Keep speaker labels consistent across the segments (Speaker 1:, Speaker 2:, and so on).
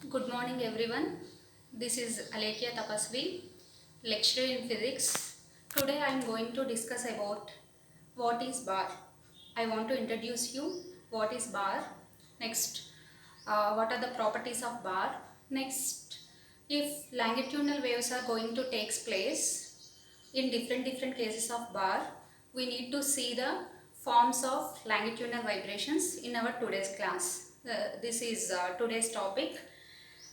Speaker 1: Good morning everyone. This is Alekia Tapasvi, lecturer in physics. Today I am going to discuss about what is bar. I want to introduce you what is bar. Next, what are the properties of bar. Next, if longitudinal waves are going to take place in different cases of bar, we need to see the forms of longitudinal vibrations in our today's class. This is today's topic.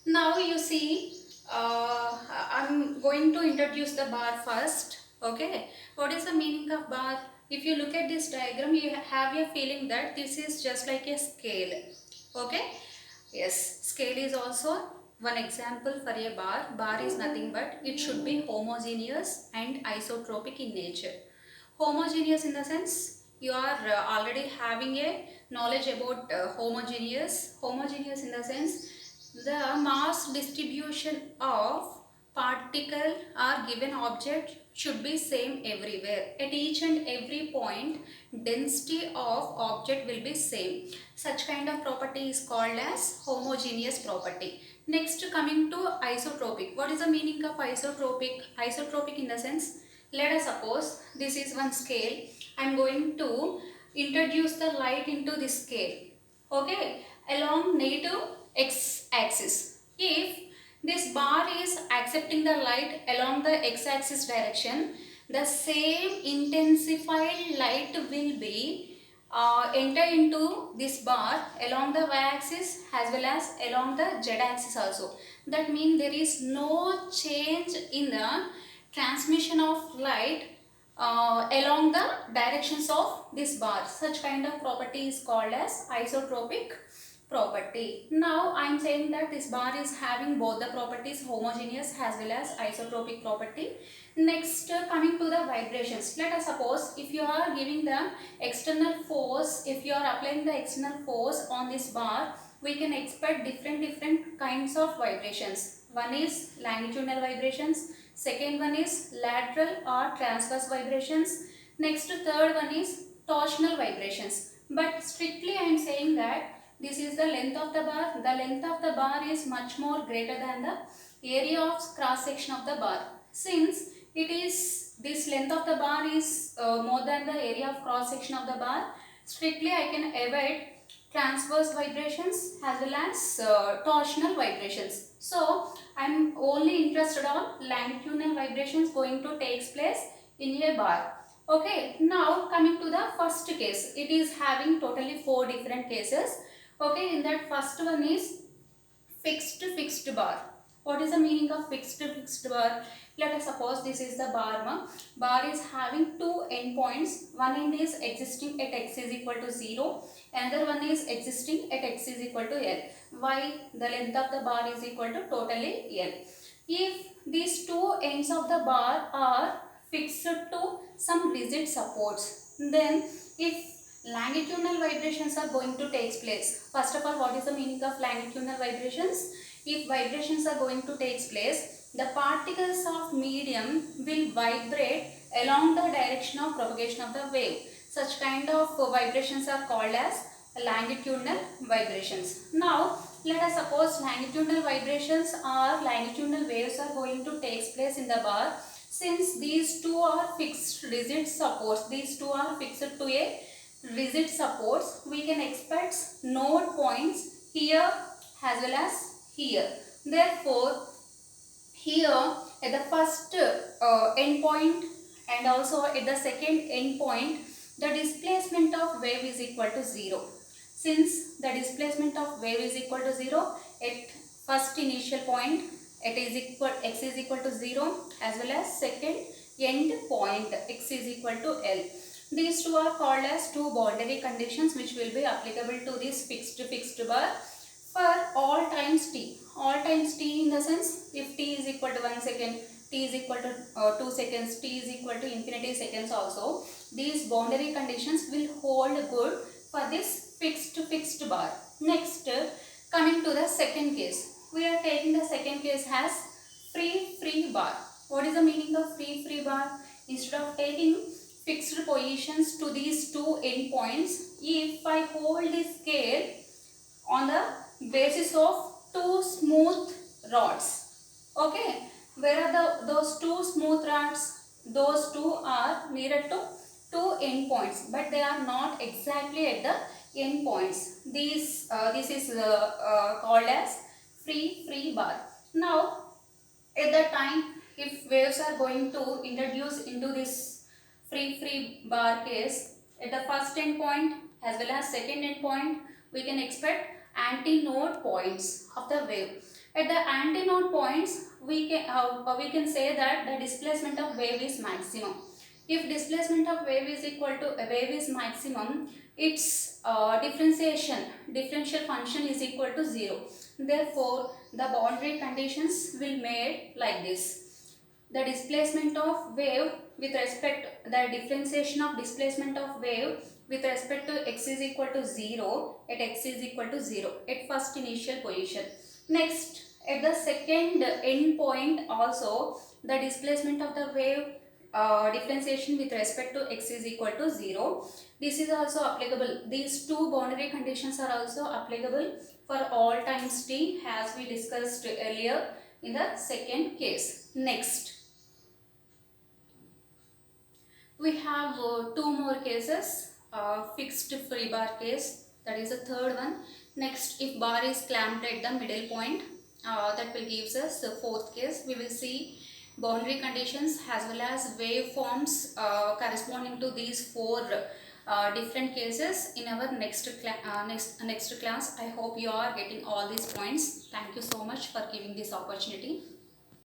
Speaker 1: Now you see, I'm going to introduce the bar first. Okay, what is the meaning of bar? If you look at this diagram, you have a feeling that this is just like a scale. Okay, yes, scale is also one example for a bar. Bar is nothing but it should be homogeneous and isotropic in nature. Homogeneous in the sense you are already having a knowledge about homogeneous. Homogeneous in the sense the mass distribution of particle or given object should be same everywhere. At each and every point, density of object will be same. Such kind of property is called as homogeneous property. Next, coming to isotropic. What is the meaning of isotropic? Isotropic in the sense, let us suppose this is one scale. I am going to introduce the light into this scale. Okay, along negative x-axis. If this bar is accepting the light along the x-axis direction, the same intensified light will be enter into this bar along the y-axis as well as along the z-axis also. That means there is no change in the transmission of light along the directions of this bar. Such kind of property is called as isotropic property. Now I am saying that this bar is having both the properties, homogeneous as well as isotropic property. Next, coming to the vibrations. Let us suppose if you are giving the external force, if you are applying the external force on this bar, we can expect different kinds of vibrations. One is longitudinal vibrations, second one is lateral or transverse vibrations, next third one is torsional vibrations. But strictly I am saying that this is the length of the bar. The length of the bar is much more greater than the area of cross section of the bar. Since it is this length of the bar is more than the area of cross section of the bar, strictly I can avoid transverse vibrations as well as torsional vibrations. So I am only interested on longitudinal vibrations going to take place in a bar. Okay, now coming to the first case, it is having totally 4 different cases. Okay, in that first one is fixed bar. What is the meaning of fixed bar? Let us suppose this is the bar. Bar is having two endpoints. One end is existing at x is equal to 0. Another one is existing at x is equal to L. Why? The length of the bar is equal to totally L. If these two ends of the bar are fixed to some rigid supports, then if longitudinal vibrations are going to take place. First of all, what is the meaning of longitudinal vibrations? If vibrations are going to take place, the particles of medium will vibrate along the direction of propagation of the wave. Such kind of vibrations are called as longitudinal vibrations. Now, let us suppose longitudinal vibrations or longitudinal waves are going to take place in the bar. Since these two are fixed rigid supports, these two are fixed to a rigid supports, we can expect node points here as well as here. Therefore, here at the first end point and also at the second end point, the displacement of wave is equal to 0. Since the displacement of wave is equal to 0 at first initial point, it is equal x is equal to 0 as well as second end point x is equal to L. These two are called as two boundary conditions which will be applicable to this fixed bar for all times t. All times t in the sense if t is equal to 1 second, t is equal to 2 seconds, t is equal to infinity seconds also. These boundary conditions will hold good for this fixed bar. Next, coming to the second case. We are taking the second case as free bar. What is the meaning of free bar? Instead of taking fixed positions to these two endpoints, if I hold this scale on the basis of two smooth rods. Okay, where are those two smooth rods? Those two are nearer to two endpoints, but they are not exactly at the endpoints. This is called as free bar. Now, at the time, if waves are going to introduce into this free bar case, at the first endpoint as well as second endpoint, we can expect antinode points of the wave. At the antinode points, we can say that the displacement of wave is maximum. If displacement of wave is equal to wave is maximum, its differential function is equal to 0. Therefore, the boundary conditions will made like this. The displacement of wave with respect, the differentiation of displacement of wave with respect to x is equal to 0 at x is equal to 0 at first initial position. Next, at the second end point also, the displacement of the wave differentiation with respect to x is equal to 0. This is also applicable. These two boundary conditions are also applicable for all times t, as we discussed earlier in the second case. Next, we have two more cases. Fixed free bar case, that is the third one. Next, if bar is clamped at the middle point, that will gives us the fourth case. We will see boundary conditions as well as waveforms corresponding to these four different cases in our next class. I hope you are getting all these points. Thank you so much for giving this opportunity.